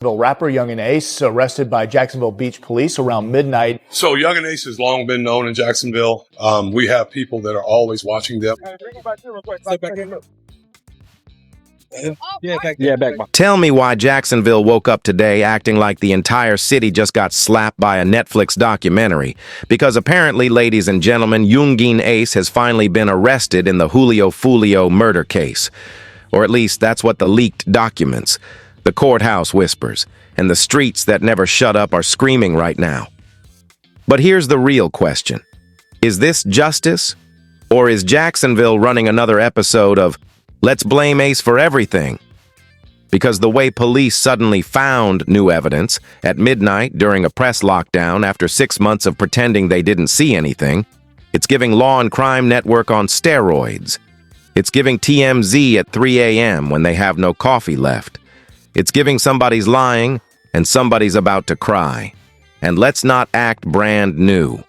Rapper Yungeen Ace arrested by Jacksonville Beach police around midnight. So Yungeen Ace has long been known in Jacksonville. We have people that are always watching them. Tell me why Jacksonville woke up today acting like the entire city just got slapped by a Netflix documentary. Because apparently, ladies and gentlemen, Yungeen Ace has finally been arrested in the Foolio murder case. Or at least that's what the leaked documents, the courthouse whispers, and the streets that never shut up are screaming right now. But here's the real question. Is this justice? Or is Jacksonville running another episode of Let's Blame Ace for Everything? Because the way police suddenly found new evidence at midnight during a press lockdown after 6 months of pretending they didn't see anything, it's giving Law and Crime Network on steroids. It's giving TMZ at 3 a.m. when they have no coffee left. It's giving somebody's lying and somebody's about to cry. And let's not act brand new.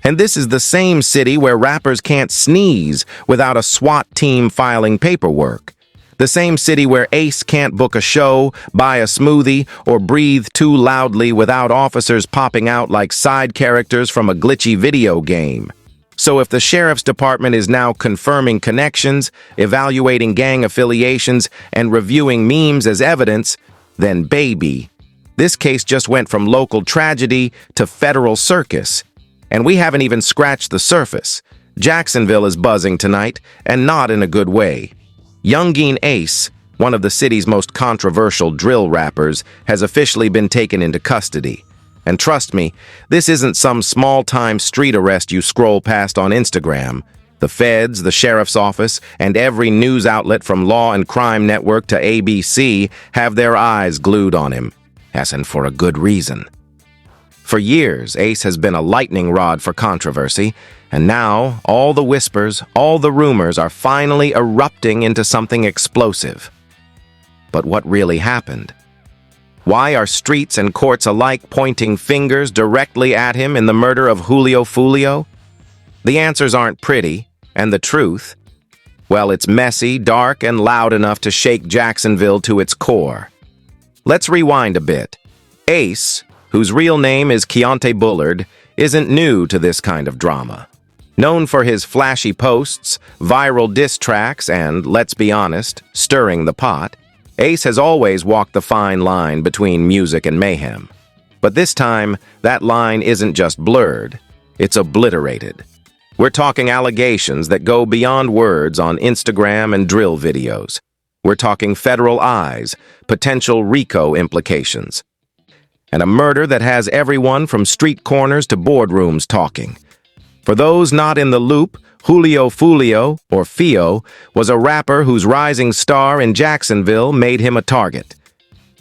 And this is the same city where rappers can't sneeze without a SWAT team filing paperwork. The same city where Ace can't book a show, buy a smoothie, or breathe too loudly without officers popping out like side characters from a glitchy video game. So if the sheriff's department is now confirming connections, evaluating gang affiliations, and reviewing memes as evidence, then baby, this case just went from local tragedy to federal circus. And we haven't even scratched the surface. Jacksonville is buzzing tonight, and not in a good way. Yungeen Ace, one of the city's most controversial drill rappers, has officially been taken into custody. And trust me, this isn't some small-time street arrest you scroll past on Instagram. The feds, the sheriff's office, and every news outlet from Law and Crime Network to ABC have their eyes glued on him, and for a good reason. For years, Ace has been a lightning rod for controversy, and now all the whispers, all the rumors are finally erupting into something explosive. But what really happened? Why are streets and courts alike pointing fingers directly at him in the murder of Foolio? The answers aren't pretty, and the truth? Well, it's messy, dark, and loud enough to shake Jacksonville to its core. Let's rewind a bit. Ace, whose real name is Keontae Bullard, isn't new to this kind of drama. Known for his flashy posts, viral diss tracks, and, let's be honest, stirring the pot, Ace has always walked the fine line between music and mayhem. But this time, that line isn't just blurred, it's obliterated. We're talking allegations that go beyond words on Instagram and drill videos. We're talking federal eyes, potential RICO implications, and a murder that has everyone from street corners to boardrooms talking. For those not in the loop, Foolio, or Fio, was a rapper whose rising star in Jacksonville made him a target.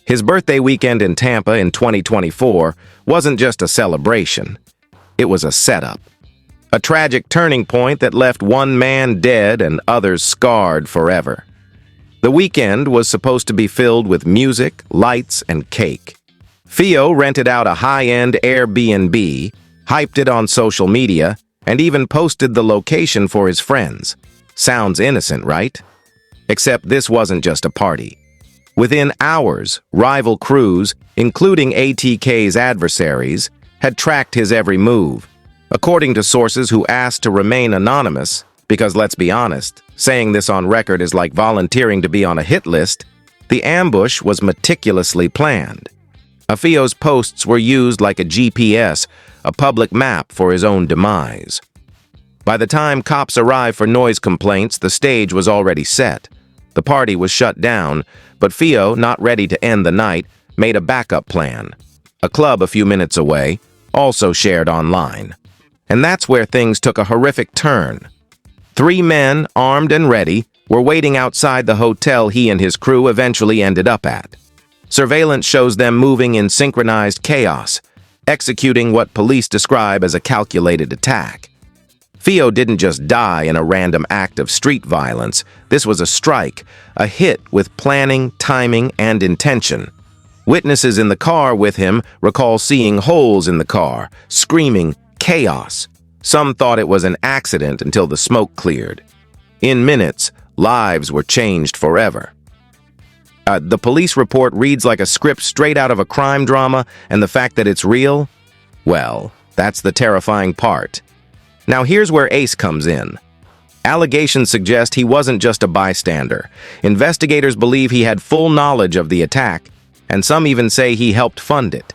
His birthday weekend in Tampa in 2024 wasn't just a celebration. It was a setup. A tragic turning point that left one man dead and others scarred forever. The weekend was supposed to be filled with music, lights, and cake. Fio rented out a high-end Airbnb, hyped it on social media, and even posted the location for his friends. Sounds innocent, right? Except this wasn't just a party. Within hours, rival crews, including ATK's adversaries, had tracked his every move. According to sources who asked to remain anonymous, because let's be honest, saying this on record is like volunteering to be on a hit list, the ambush was meticulously planned. Fio's posts were used like a GPS, a public map for his own demise. By the time cops arrived for noise complaints, the stage was already set. The party was shut down, but Fio, not ready to end the night, made a backup plan. A club a few minutes away, also shared online. And that's where things took a horrific turn. 3 men, armed and ready, were waiting outside the hotel he and his crew eventually ended up at. Surveillance shows them moving in synchronized chaos, executing what police describe as a calculated attack. Fio didn't just die in a random act of street violence. This was a strike, a hit with planning, timing, and intention. Witnesses in the car with him recall seeing holes in the car, screaming, chaos. Some thought it was an accident until the smoke cleared. In minutes, lives were changed forever. The police report reads like a script straight out of a crime drama, and the fact that it's real, well, that's the terrifying part. Now here's where Ace comes in. Allegations suggest he wasn't just a bystander. Investigators believe he had full knowledge of the attack, and some even say he helped fund it.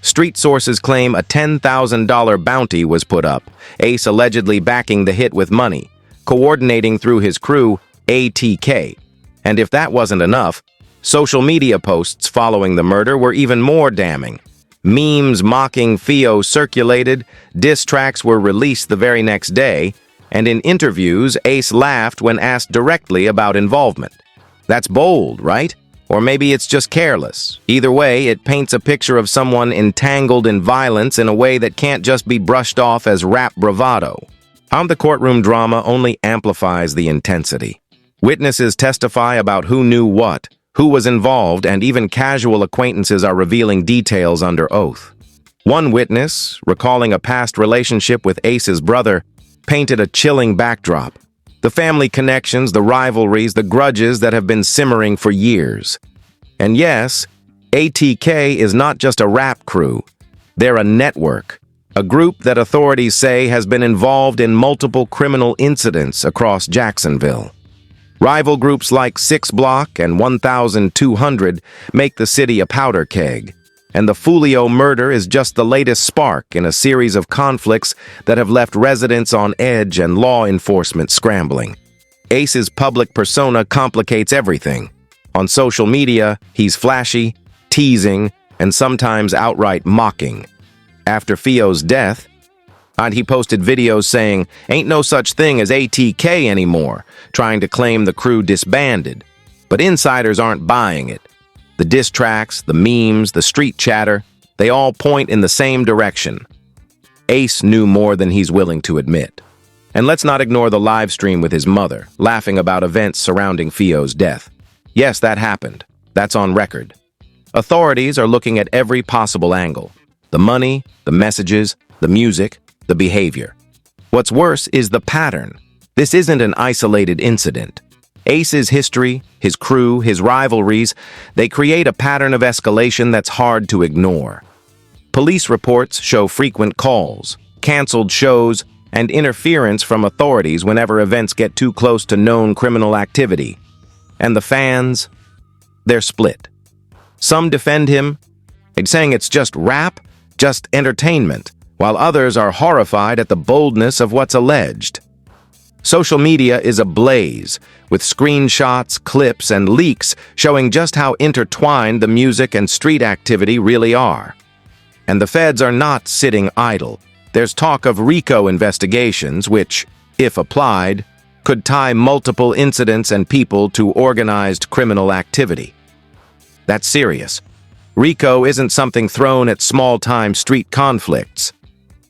Street sources claim a $10,000 bounty was put up, Ace allegedly backing the hit with money, coordinating through his crew, ATK. And if that wasn't enough, social media posts following the murder were even more damning. Memes mocking Foolio circulated, diss tracks were released the very next day, and in interviews, Ace laughed when asked directly about involvement. That's bold, right? Or maybe it's just careless. Either way, it paints a picture of someone entangled in violence in a way that can't just be brushed off as rap bravado. The courtroom drama only amplifies the intensity. Witnesses testify about who knew what, who was involved, and even casual acquaintances are revealing details under oath. One witness, recalling a past relationship with Ace's brother, painted a chilling backdrop. The family connections, the rivalries, the grudges that have been simmering for years. And yes, ATK is not just a rap crew. They're a network, a group that authorities say has been involved in multiple criminal incidents across Jacksonville. Rival groups like 6 Block and 1200 make the city a powder keg. And the Foolio murder is just the latest spark in a series of conflicts that have left residents on edge and law enforcement scrambling. Ace's public persona complicates everything. On social media, he's flashy, teasing, and sometimes outright mocking. After Foolio's death, he posted videos saying, "Ain't no such thing as ATK anymore," trying to claim the crew disbanded. But insiders aren't buying it. The diss tracks, the memes, the street chatter, they all point in the same direction. Ace knew more than he's willing to admit. And let's not ignore the live stream with his mother, laughing about events surrounding Foolio's death. Yes, that happened. That's on record. Authorities are looking at every possible angle. The money, the messages, the music, the behavior. What's worse is the pattern. This isn't an isolated incident. Ace's history, his crew, his rivalries, they create a pattern of escalation that's hard to ignore. Police reports show frequent calls, canceled shows, and interference from authorities whenever events get too close to known criminal activity. And the fans, they're split. Some defend him, saying it's just rap, just entertainment, while others are horrified at the boldness of what's alleged. Social media is ablaze, with screenshots, clips, and leaks showing just how intertwined the music and street activity really are. And the feds are not sitting idle. There's talk of RICO investigations, which, if applied, could tie multiple incidents and people to organized criminal activity. That's serious. RICO isn't something thrown at small-time street conflicts.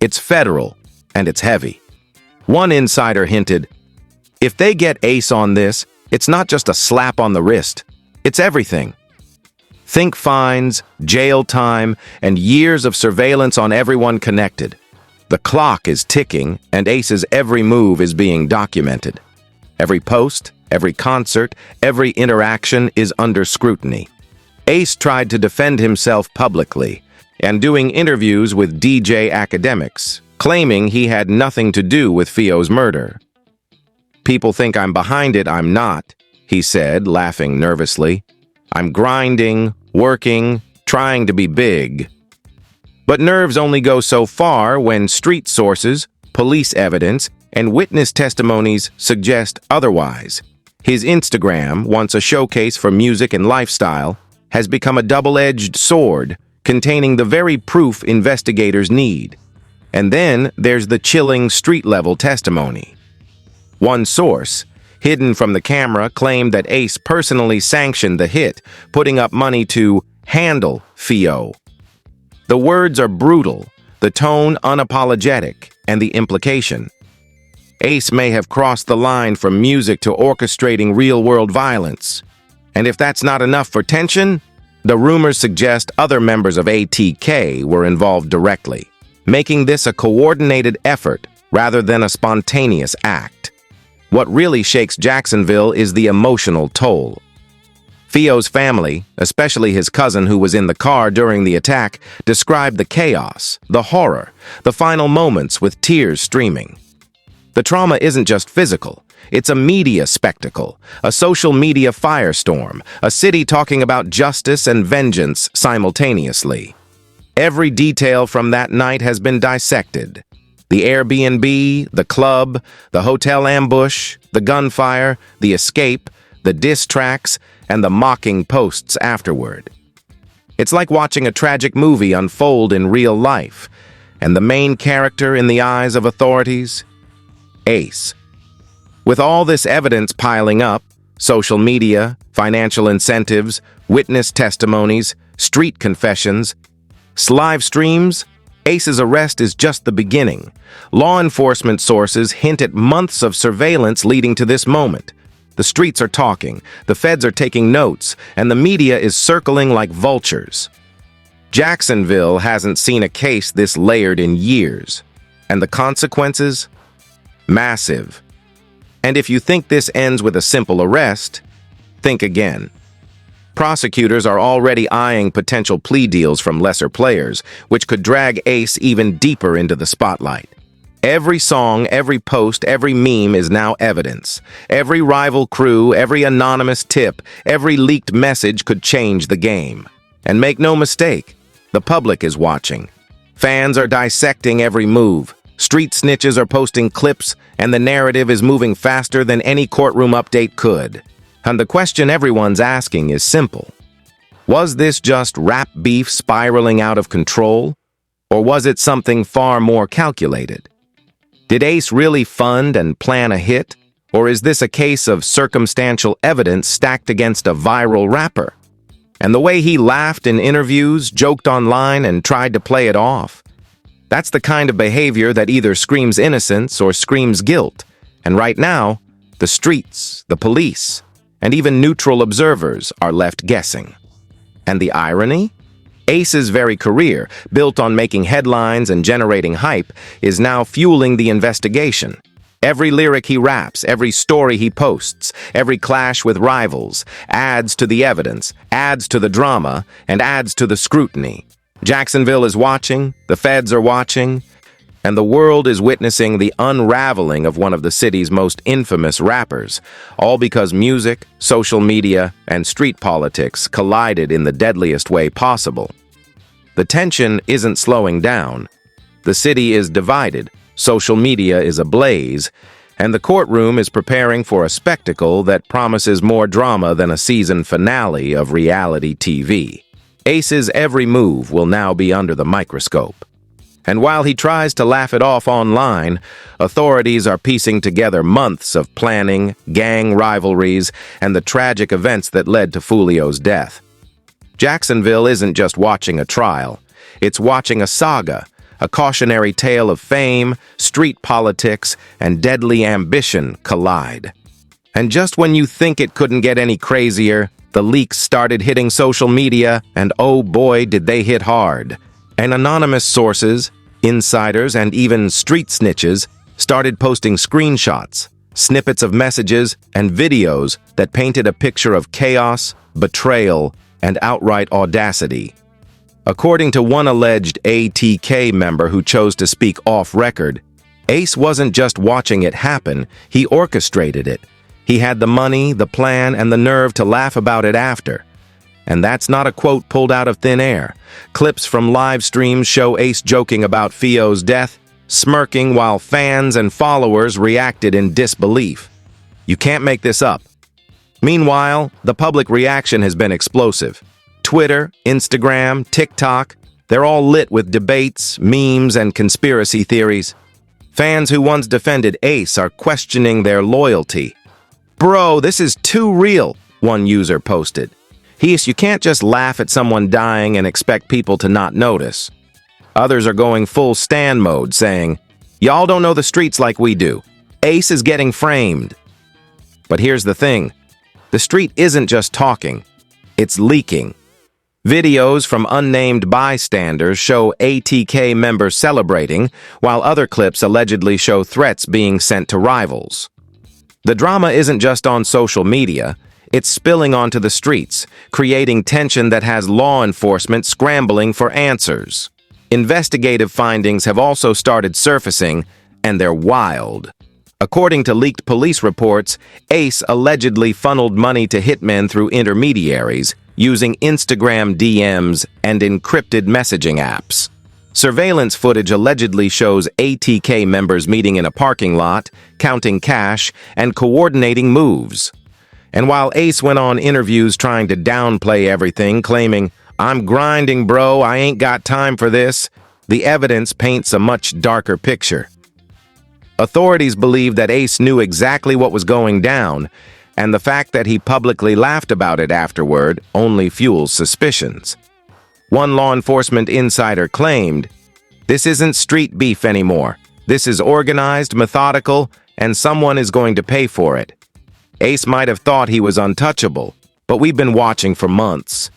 It's federal, and it's heavy. One insider hinted, if they get Ace on this, it's not just a slap on the wrist. It's everything. Think fines, jail time, and years of surveillance on everyone connected. The clock is ticking, and Ace's every move is being documented. Every post, every concert, every interaction is under scrutiny. Ace tried to defend himself publicly, and doing interviews with DJ academics, claiming he had nothing to do with Foolio's murder. "People think I'm behind it, I'm not," he said, laughing nervously. "I'm grinding, working, trying to be big." But nerves only go so far when street sources, police evidence, and witness testimonies suggest otherwise. His Instagram, once a showcase for music and lifestyle, has become a double-edged sword containing the very proof investigators need. And then there's the chilling street-level testimony. One source, hidden from the camera, claimed that Ace personally sanctioned the hit, putting up money to handle Foolio. The words are brutal, the tone unapologetic, and the implication. Ace may have crossed the line from music to orchestrating real-world violence. And if that's not enough for tension, the rumors suggest other members of ATK were involved directly, making this a coordinated effort rather than a spontaneous act. What really shakes Jacksonville is the emotional toll. Theo's family, especially his cousin who was in the car during the attack, described the chaos, the horror, the final moments with tears streaming. The trauma isn't just physical. It's a media spectacle, a social media firestorm, a city talking about justice and vengeance simultaneously. Every detail from that night has been dissected. The Airbnb, the club, the hotel ambush, the gunfire, the escape, the diss tracks, and the mocking posts afterward. It's like watching a tragic movie unfold in real life, and the main character in the eyes of authorities? Ace. With all this evidence piling up, social media, financial incentives, witness testimonies, street confessions, live streams, Ace's arrest is just the beginning. Law enforcement sources hint at months of surveillance leading to this moment. The streets are talking, the feds are taking notes, and the media is circling like vultures. Jacksonville hasn't seen a case this layered in years. And the consequences? Massive. And if you think this ends with a simple arrest, think again. Prosecutors are already eyeing potential plea deals from lesser players, which could drag Ace even deeper into the spotlight. Every song, every post, every meme is now evidence. Every rival crew, every anonymous tip, every leaked message could change the game. And make no mistake, the public is watching. Fans are dissecting every move. Street snitches are posting clips, and the narrative is moving faster than any courtroom update could. And the question everyone's asking is simple. Was this just rap beef spiraling out of control? Or was it something far more calculated? Did Ace really fund and plan a hit? Or is this a case of circumstantial evidence stacked against a viral rapper? And the way he laughed in interviews, joked online, and tried to play it off? That's the kind of behavior that either screams innocence or screams guilt. And right now, the streets, the police, and even neutral observers are left guessing. And the irony? Ace's very career, built on making headlines and generating hype, is now fueling the investigation. Every lyric he raps, every story he posts, every clash with rivals adds to the evidence, adds to the drama, and adds to the scrutiny. Jacksonville is watching, the feds are watching, and the world is witnessing the unraveling of one of the city's most infamous rappers, all because music, social media, and street politics collided in the deadliest way possible. The tension isn't slowing down. The city is divided, social media is ablaze, and the courtroom is preparing for a spectacle that promises more drama than a season finale of reality TV. Ace's every move will now be under the microscope. And while he tries to laugh it off online, authorities are piecing together months of planning, gang rivalries, and the tragic events that led to Foolio's death. Jacksonville isn't just watching a trial, it's watching a saga, a cautionary tale of fame, street politics, and deadly ambition collide. And just when you think it couldn't get any crazier, the leaks started hitting social media, and oh boy, did they hit hard. And anonymous sources, insiders, and even street snitches started posting screenshots, snippets of messages, and videos that painted a picture of chaos, betrayal, and outright audacity. According to one alleged ATK member who chose to speak off-record, Ace wasn't just watching it happen, he orchestrated it. He had the money, the plan, and the nerve to laugh about it after. And that's not a quote pulled out of thin air. Clips from live streams show Ace joking about Theo's death, smirking while fans and followers reacted in disbelief. You can't make this up. Meanwhile, the public reaction has been explosive. Twitter, Instagram, TikTok, they're all lit with debates, memes, and conspiracy theories. Fans who once defended Ace are questioning their loyalty. "Bro, this is too real," one user posted. "Ace, you can't just laugh at someone dying and expect people to not notice." Others are going full Stan mode, saying, "Y'all don't know the streets like we do. Ace is getting framed." But here's the thing. The street isn't just talking. It's leaking. Videos from unnamed bystanders show ATK members celebrating, while other clips allegedly show threats being sent to rivals. The drama isn't just on social media, It's spilling onto the streets, creating tension that has law enforcement scrambling for answers. Investigative findings have also started surfacing, and they're wild. According to leaked police reports, Ace allegedly funneled money to hitmen through intermediaries, using Instagram DMs and encrypted messaging apps. Surveillance footage allegedly shows ATK members meeting in a parking lot, counting cash, and coordinating moves. And while Ace went on interviews trying to downplay everything, claiming, "I'm grinding, bro, I ain't got time for this," the evidence paints a much darker picture. Authorities believe that Ace knew exactly what was going down, and the fact that he publicly laughed about it afterward only fuels suspicions. One law enforcement insider claimed, "This isn't street beef anymore. This is organized, methodical, and someone is going to pay for it." Ace might have thought he was untouchable, but we've been watching for months.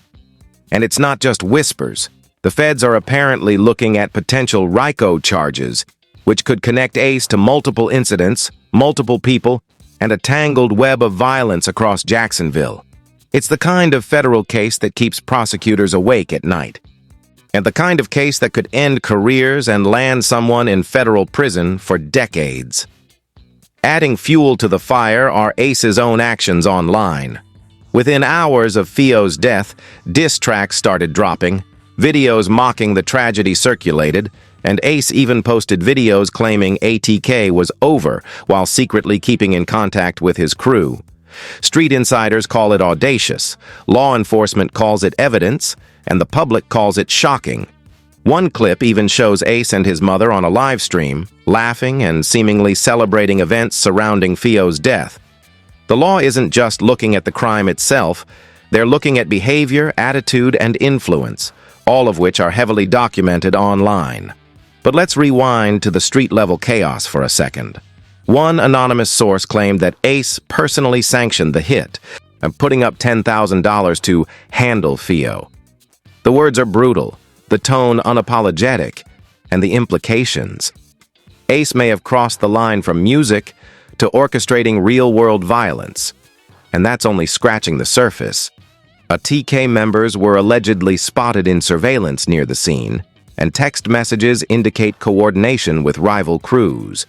And it's not just whispers. The feds are apparently looking at potential RICO charges, which could connect Ace to multiple incidents, multiple people, and a tangled web of violence across Jacksonville. It's the kind of federal case that keeps prosecutors awake at night, and the kind of case that could end careers and land someone in federal prison for decades. Adding fuel to the fire are Ace's own actions online. Within hours of Foolio's death, diss tracks started dropping, videos mocking the tragedy circulated, and Ace even posted videos claiming ATK was over while secretly keeping in contact with his crew. Street insiders call it audacious, law enforcement calls it evidence, and the public calls it shocking. One clip even shows Ace and his mother on a live stream, laughing and seemingly celebrating events surrounding Foolio's death. The law isn't just looking at the crime itself, they're looking at behavior, attitude, and influence, all of which are heavily documented online. But let's rewind to the street-level chaos for a second. One anonymous source claimed that Ace personally sanctioned the hit, and putting up $10,000 to handle Foolio. The words are brutal, the tone unapologetic, and the implications. Ace may have crossed the line from music to orchestrating real-world violence, and that's only scratching the surface. ATK members were allegedly spotted in surveillance near the scene, and text messages indicate coordination with rival crews.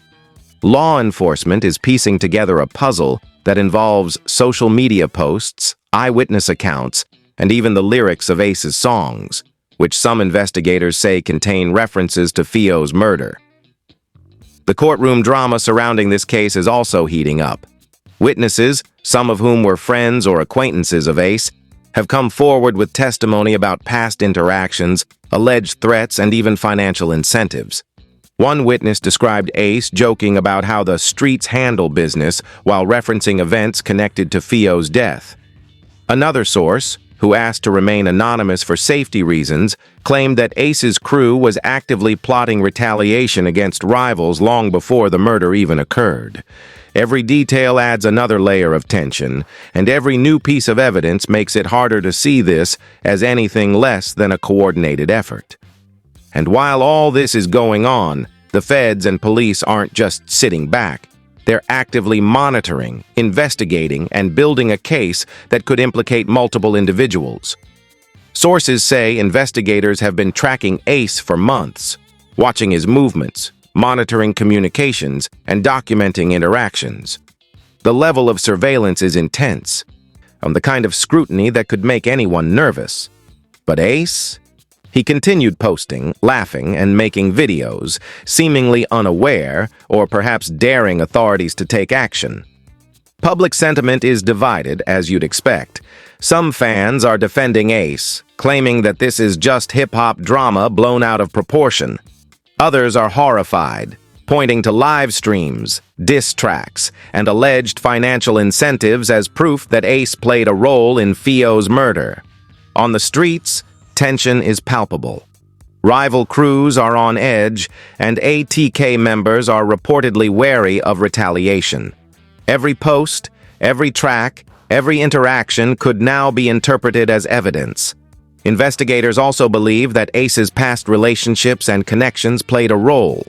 Law enforcement is piecing together a puzzle that involves social media posts, eyewitness accounts, and even the lyrics of Ace's songs, which some investigators say contain references to Foolio's murder. The courtroom drama surrounding this case is also heating up. Witnesses, some of whom were friends or acquaintances of Ace, have come forward with testimony about past interactions, alleged threats, and even financial incentives. One witness described Ace joking about how the streets handle business while referencing events connected to Foolio's death. Another source, who asked to remain anonymous for safety reasons, claimed that Ace's crew was actively plotting retaliation against rivals long before the murder even occurred. Every detail adds another layer of tension, and every new piece of evidence makes it harder to see this as anything less than a coordinated effort. And while all this is going on, the feds and police aren't just sitting back. They're actively monitoring, investigating, and building a case that could implicate multiple individuals. Sources say investigators have been tracking Ace for months, watching his movements, monitoring communications, and documenting interactions. The level of surveillance is intense, and the kind of scrutiny that could make anyone nervous. But Ace? He continued posting, laughing, and making videos, seemingly unaware, or perhaps daring authorities to take action. Public sentiment is divided, as you'd expect. Some fans are defending Ace, claiming that this is just hip-hop drama blown out of proportion. Others are horrified, pointing to live streams, diss tracks, and alleged financial incentives as proof that Ace played a role in Foolio's murder. On the streets, tension is palpable. Rival crews are on edge, and ATK members are reportedly wary of retaliation. Every post, every track, every interaction could now be interpreted as evidence. Investigators also believe that Ace's past relationships and connections played a role.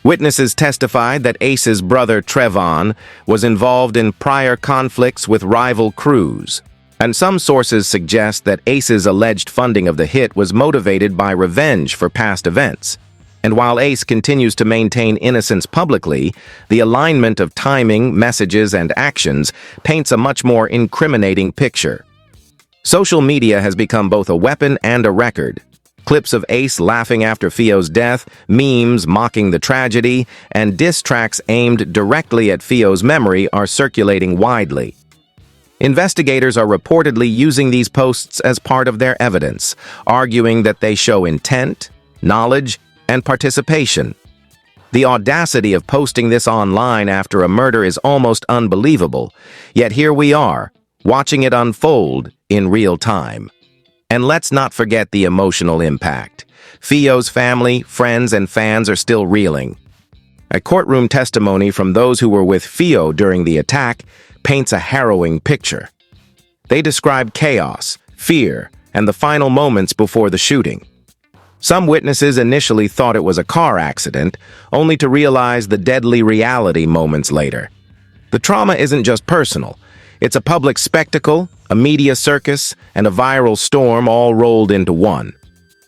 Witnesses testified that Ace's brother Trevon was involved in prior conflicts with rival crews, and some sources suggest that Ace's alleged funding of the hit was motivated by revenge for past events. And while Ace continues to maintain innocence publicly, the alignment of timing, messages, and actions paints a much more incriminating picture. Social media has become both a weapon and a record. Clips of Ace laughing after Fio's death, memes mocking the tragedy, and diss tracks aimed directly at Fio's memory are circulating widely. Investigators are reportedly using these posts as part of their evidence, arguing that they show intent, knowledge, and participation. The audacity of posting this online after a murder is almost unbelievable, yet here we are, watching it unfold in real time. And let's not forget the emotional impact. Fio's family, friends, and fans are still reeling. A courtroom testimony from those who were with Fio during the attack paints a harrowing picture. They describe chaos, fear, and the final moments before the shooting. Some witnesses initially thought it was a car accident, only to realize the deadly reality moments later. The trauma isn't just personal. It's a public spectacle, a media circus, and a viral storm all rolled into one.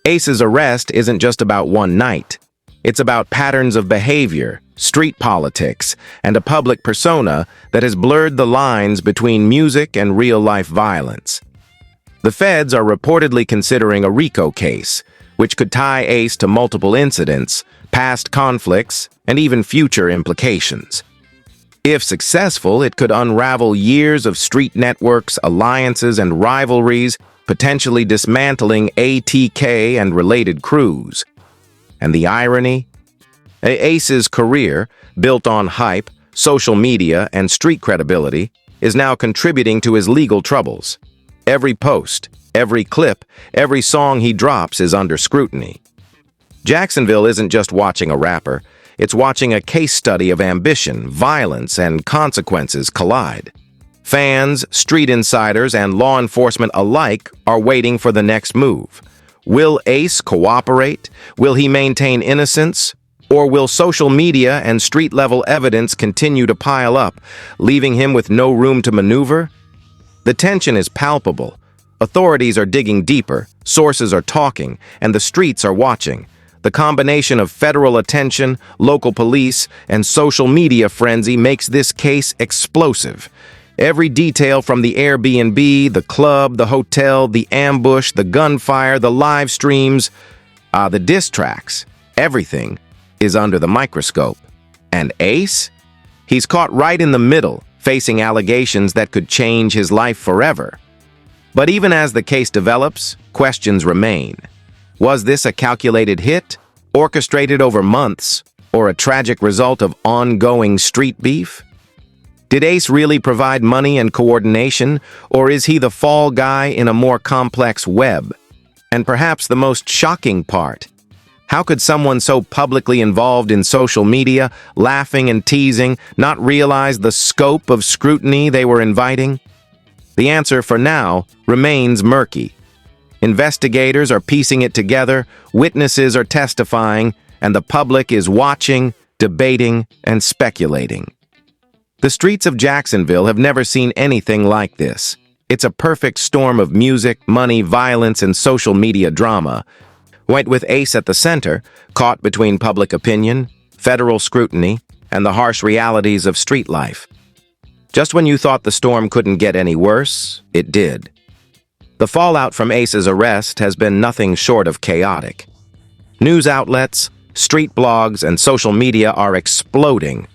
Ace's arrest isn't just about one night. It's about patterns of behavior, street politics, and a public persona that has blurred the lines between music and real-life violence. The feds are reportedly considering a RICO case, which could tie Ace to multiple incidents, past conflicts, and even future implications. If successful, it could unravel years of street networks, alliances, and rivalries, potentially dismantling ATK and related crews. And the irony? Ace's career, built on hype, social media, and street credibility, is now contributing to his legal troubles. Every post, every clip, every song he drops is under scrutiny. Jacksonville isn't just watching a rapper, it's watching a case study of ambition, violence, and consequences collide. Fans, street insiders, and law enforcement alike are waiting for the next move. Will Ace cooperate? Will he maintain innocence? Or will social media and street-level evidence continue to pile up, leaving him with no room to maneuver? The tension is palpable. Authorities are digging deeper, sources are talking, and the streets are watching. The combination of federal attention, local police, and social media frenzy makes this case explosive. Every detail from the Airbnb, the club, the hotel, the ambush, the gunfire, the live streams, the diss tracks, everything is under the microscope. And Ace? He's caught right in the middle, facing allegations that could change his life forever. But even as the case develops, questions remain. Was this a calculated hit, orchestrated over months, or a tragic result of ongoing street beef? Did Ace really provide money and coordination, or is he the fall guy in a more complex web? And perhaps the most shocking part, how could someone so publicly involved in social media, laughing and teasing, not realize the scope of scrutiny they were inviting? The answer for now remains murky. Investigators are piecing it together, witnesses are testifying, and the public is watching, debating, and speculating. The streets of Jacksonville have never seen anything like this. It's a perfect storm of music, money, violence, and social media drama. With Ace at the center, caught between public opinion, federal scrutiny, and the harsh realities of street life. Just when you thought the storm couldn't get any worse, it did. The fallout from Ace's arrest has been nothing short of chaotic. News outlets, street blogs, and social media are exploding.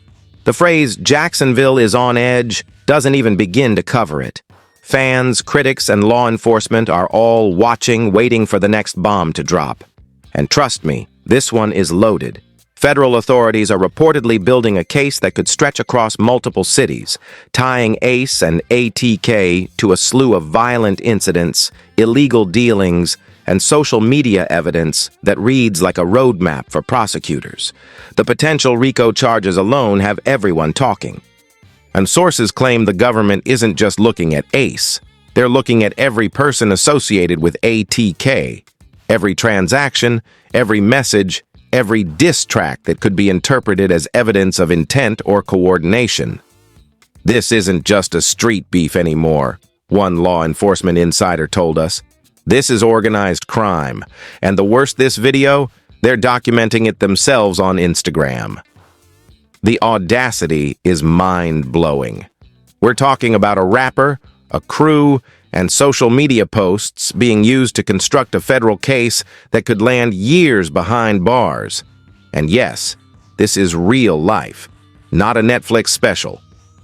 The phrase "Jacksonville is on edge" doesn't even begin to cover it. Fans, critics, and law enforcement are all watching, waiting for the next bomb to drop. And trust me, this one is loaded. Federal authorities are reportedly building a case that could stretch across multiple cities, tying Ace and ATK to a slew of violent incidents, illegal dealings, and social media evidence that reads like a roadmap for prosecutors. The potential RICO charges alone have everyone talking. And sources claim the government isn't just looking at Ace. They're looking at every person associated with ATK. Every transaction, every message, every diss track that could be interpreted as evidence of intent or coordination. This isn't just a street beef anymore, one law enforcement insider told us. This is organized crime, and the worst this video, they're documenting it themselves on Instagram. The audacity is mind-blowing. We're talking about a rapper, a crew, and social media posts being used to construct a federal case that could land years behind bars. And yes, this is real life, not a Netflix special.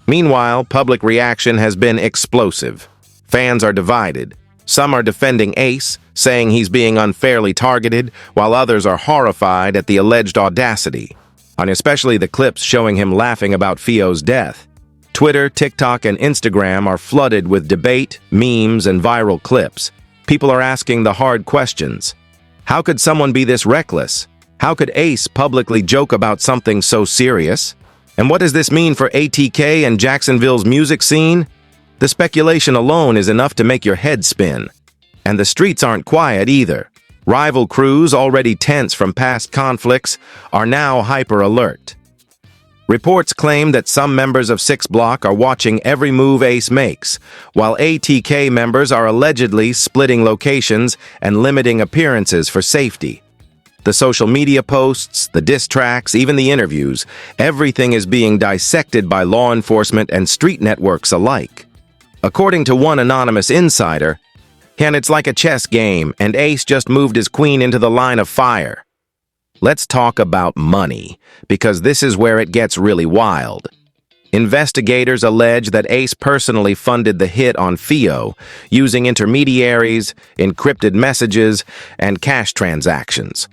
Meanwhile, public reaction has been explosive. Fans are divided. Some are defending Ace, saying he's being unfairly targeted, while others are horrified at the alleged audacity, and especially the clips showing him laughing about Foolio's death. Twitter, TikTok, and Instagram are flooded with debate, memes, and viral clips. People are asking the hard questions. How could someone be this reckless? How could Ace publicly joke about something so serious? And what does this mean for ATK and Jacksonville's music scene? The speculation alone is enough to make your head spin. And the streets aren't quiet either. Rival crews, already tense from past conflicts, are now hyper-alert. Reports claim that some members of 6 Block are watching every move Ace makes, while ATK members are allegedly splitting locations and limiting appearances for safety. The social media posts, the diss tracks, even the interviews, everything is being dissected by law enforcement and street networks alike. According to one anonymous insider, and it's like a chess game, and Ace just moved his queen into the line of fire. Let's talk about money, because this is where it gets really wild. Investigators allege that Ace personally funded the hit on Foolio using intermediaries, encrypted messages, and cash transactions.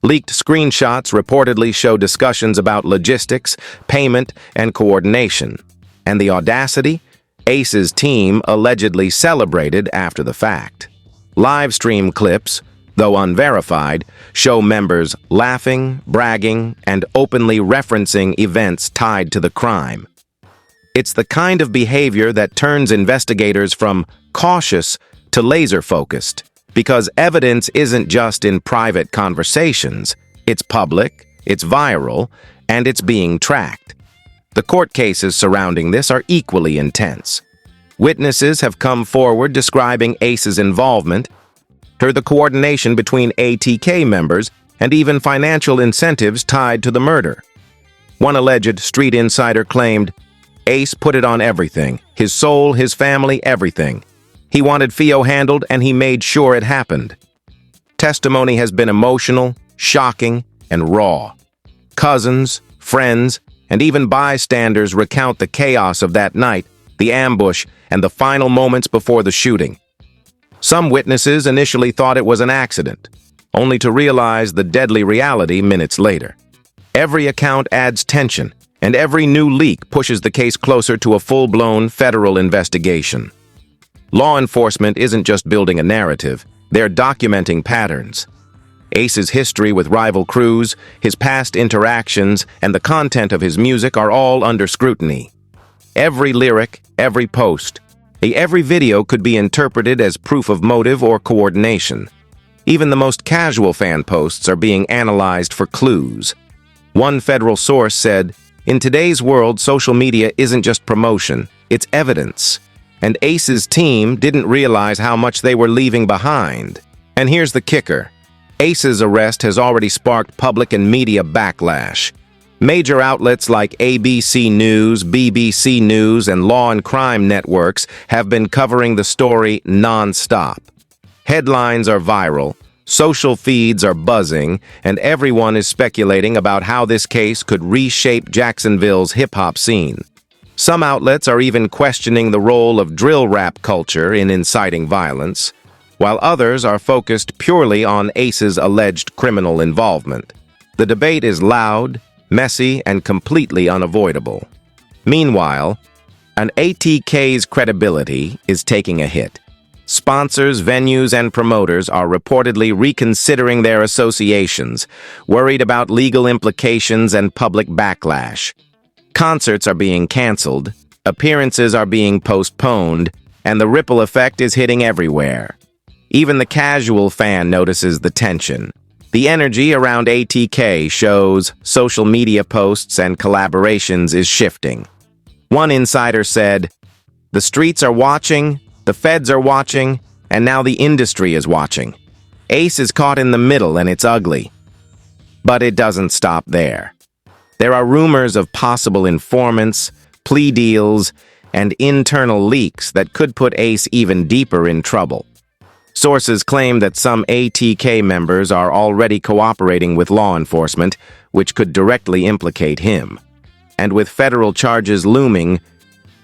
Leaked screenshots reportedly show discussions about logistics, payment, and coordination. And the audacity? Ace's team allegedly celebrated after the fact. Live stream clips, though unverified, show members laughing, bragging, and openly referencing events tied to the crime. It's the kind of behavior that turns investigators from cautious to laser-focused, because evidence isn't just in private conversations. It's public, it's viral, and it's being tracked. The court cases surrounding this are equally intense. Witnesses have come forward describing Ace's involvement, the coordination between ATK members, and even financial incentives tied to the murder. One alleged street insider claimed, Ace put it on everything, his soul, his family, everything. He wanted Foolio handled, and he made sure it happened. Testimony has been emotional, shocking, and raw. Cousins, friends, and even bystanders recount the chaos of that night, the ambush, and the final moments before the shooting. Some witnesses initially thought it was an accident, only to realize the deadly reality minutes later. Every account adds tension, and every new leak pushes the case closer to a full-blown federal investigation. Law enforcement isn't just building a narrative, they're documenting patterns. Ace's history with rival crews, his past interactions, and the content of his music are all under scrutiny. Every lyric, every post, every video could be interpreted as proof of motive or coordination. Even the most casual fan posts are being analyzed for clues. One federal source said, "In today's world, social media isn't just promotion, it's evidence." And Ace's team didn't realize how much they were leaving behind. And here's the kicker. Ace's arrest has already sparked public and media backlash. Major outlets like ABC News, BBC News, and Law and Crime networks have been covering the story non-stop. Headlines are viral, social feeds are buzzing, and everyone is speculating about how this case could reshape Jacksonville's hip-hop scene. Some outlets are even questioning the role of drill rap culture in inciting violence, while others are focused purely on Ace's alleged criminal involvement. The debate is loud, messy, and completely unavoidable. Meanwhile, an ATK's credibility is taking a hit. Sponsors, venues, and promoters are reportedly reconsidering their associations, worried about legal implications and public backlash. Concerts are being canceled, appearances are being postponed, and the ripple effect is hitting everywhere. Even the casual fan notices the tension. The energy around ATK shows social media posts and collaborations is shifting. One insider said, "The streets are watching, the feds are watching, and now the industry is watching. Ace is caught in the middle and it's ugly." But it doesn't stop there. There are rumors of possible informants, plea deals, and internal leaks that could put Ace even deeper in trouble. Sources claim that some ATK members are already cooperating with law enforcement, which could directly implicate him. And with federal charges looming,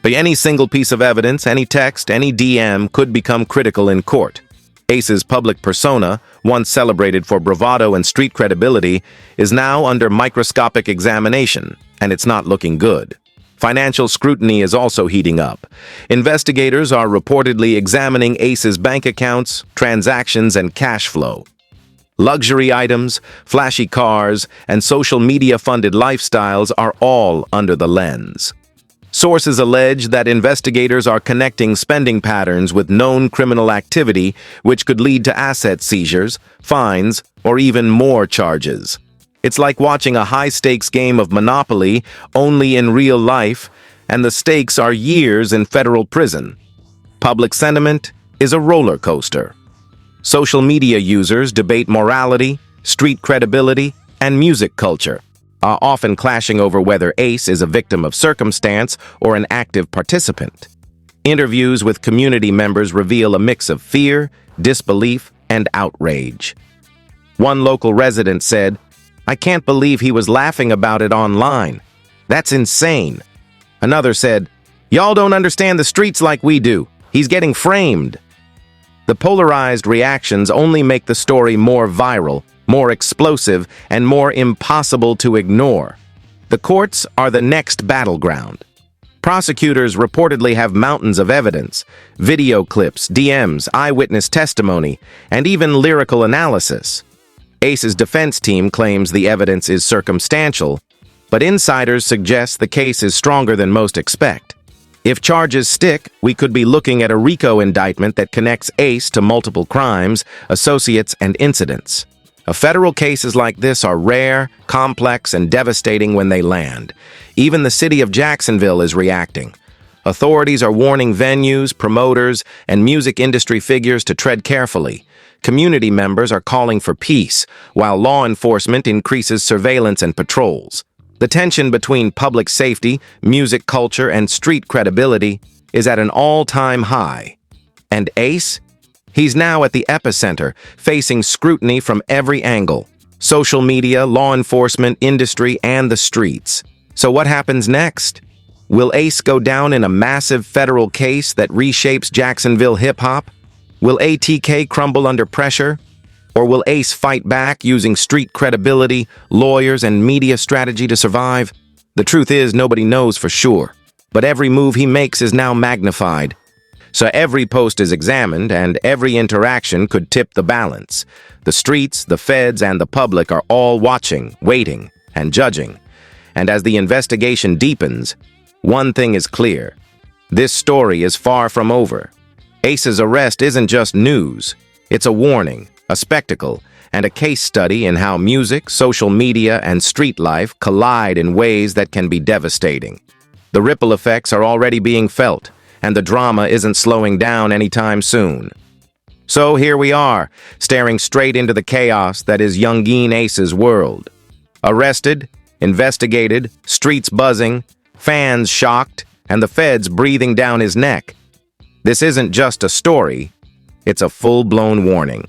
any single piece of evidence, any text, any DM could become critical in court. Ace's public persona, once celebrated for bravado and street credibility, is now under microscopic examination, and it's not looking good. Financial scrutiny is also heating up. Investigators are reportedly examining Ace's bank accounts, transactions, and cash flow. Luxury items, flashy cars, and social media-funded lifestyles are all under the lens. Sources allege that investigators are connecting spending patterns with known criminal activity, which could lead to asset seizures, fines, or even more charges. It's like watching a high-stakes game of Monopoly only in real life, and the stakes are years in federal prison. Public sentiment is a roller coaster. Social media users debate morality, street credibility, and music culture, are often clashing over whether Ace is a victim of circumstance or an active participant. Interviews with community members reveal a mix of fear, disbelief, and outrage. One local resident said, "I can't believe he was laughing about it online. That's insane." Another said, "Y'all don't understand the streets like we do. He's getting framed." The polarized reactions only make the story more viral, more explosive, and more impossible to ignore. The courts are the next battleground. Prosecutors reportedly have mountains of evidence, video clips, DMs, eyewitness testimony, and even lyrical analysis. Ace's defense team claims the evidence is circumstantial, but insiders suggest the case is stronger than most expect. If charges stick, we could be looking at a RICO indictment that connects Ace to multiple crimes, associates, and incidents. Federal cases like this are rare, complex, and devastating when they land. Even the city of Jacksonville is reacting. Authorities are warning venues, promoters, and music industry figures to tread carefully. Community members are calling for peace, while law enforcement increases surveillance and patrols. The tension between public safety, music culture, and street credibility is at an all-time high. And Ace? He's now at the epicenter, facing scrutiny from every angle. Social media, law enforcement, industry, and the streets. So what happens next? Will Ace go down in a massive federal case that reshapes Jacksonville hip-hop? Will ATK crumble under pressure? Or will Ace fight back using street credibility, lawyers, and media strategy to survive? The truth is, nobody knows for sure. But every move he makes is now magnified. So every post is examined, and every interaction could tip the balance. The streets, the feds, and the public are all watching, waiting, and judging. And as the investigation deepens, one thing is clear. This story is far from over. Ace's arrest isn't just news. It's a warning, a spectacle, and a case study in how music, social media, and street life collide in ways that can be devastating. The ripple effects are already being felt, and the drama isn't slowing down anytime soon. So here we are, staring straight into the chaos that is Yungeen Ace's world. Arrested, investigated, streets buzzing, fans shocked, and the feds breathing down his neck. This isn't just a story, it's a full-blown warning.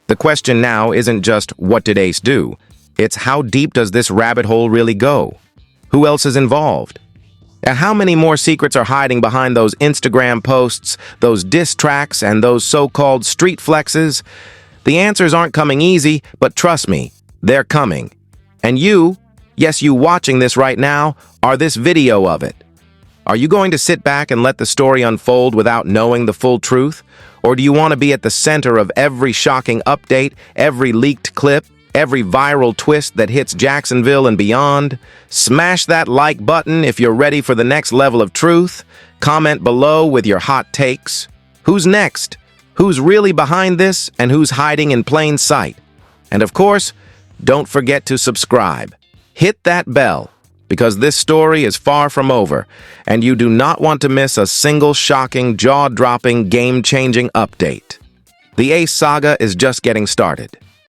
The question now isn't just, what did Ace do? It's, how deep does this rabbit hole really go? Who else is involved? And how many more secrets are hiding behind those Instagram posts, those diss tracks, and those so-called street flexes? The answers aren't coming easy, but trust me, they're coming. And you, yes, you watching this right now, are this video of it. Are you going to sit back and let the story unfold without knowing the full truth? Or do you want to be at the center of every shocking update, every leaked clip, every viral twist that hits Jacksonville and beyond? Smash that like button if you're ready for the next level of truth. Comment below with your hot takes. Who's next? Who's really behind this, and who's hiding in plain sight? And of course, don't forget to subscribe. Hit that bell, because this story is far from over, and you do not want to miss a single shocking, jaw-dropping, game-changing update. The Ace saga is just getting started.